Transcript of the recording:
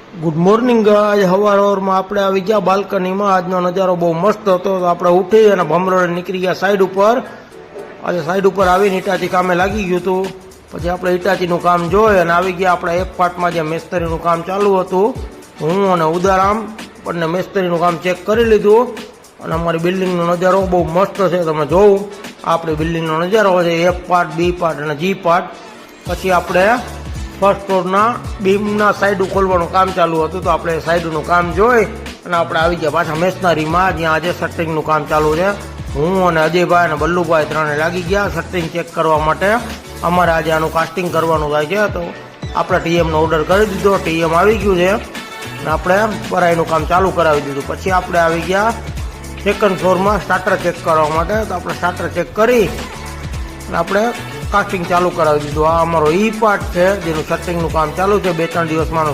Good morning ગાય. હવારમાં આપણે આવી ગયા બાલ્કનીમાં. આજનો નજારો બહુ મસ્ત હતો. તો આપણે ઉઠી અને ભમરોડે નીકળી ગયા સાઈડ ઉપર. આજે સાઈડ ઉપર આવીને ઈટાચી કામે લાગી ગયું હતું. પછી આપણે ઈટાચીનું કામ જોઈ અને આવી ગયા આપણા એક પાર્ટમાં જે મેસ્તરીનું કામ ચાલુ હતું. હું અને ઉદારામ બંને મેસ્તરીનું કામ ચેક કરી લીધું અને અમારી બિલ્ડિંગનો નજારો બહુ મસ્ત છે. તમે જોવું આપણી બિલ્ડિંગનો નજારો છે. એ પાર્ટ, બી પાર્ટ અને જી પાર્ટ. પછી આપણે ફર્સ્ટ ફ્લોરના બીમના સાઈડ ખોલવાનું કામ ચાલુ હતું. તો આપણે સાઈડનું કામ જોઈ અને આપણે આવી ગયા પાછા મેશનરીમાં, જ્યાં આજે શટરિંગનું કામ ચાલુ છે. હું અને અજયભાઈ અને બલ્લુભાઈ ત્રણે લાગી ગયા શટરિંગ ચેક કરવા માટે. અમારે આજે આનું કાસ્ટિંગ કરવાનું થાય છે. તો આપણે ટીએમનો ઓર્ડર કરી દીધો. ટીએમ આવી ગયું છે અને આપણે બરાઈનું કામ ચાલુ કરાવી દીધું. પછી આપણે આવી ગયા સેકન્ડ ફ્લોરમાં સ્ટાર્ટર ચેક કરવા માટે. તો આપણે સ્ટાર્ટર ચેક કરી અને આપણે કાસ્ટિંગ ચાલુ કરાવી દીધું. આ અમારો ઈ પાર્ટ છે જેનું શટરિંગનું કામ ચાલુ છે. 2-3 દિવસમાં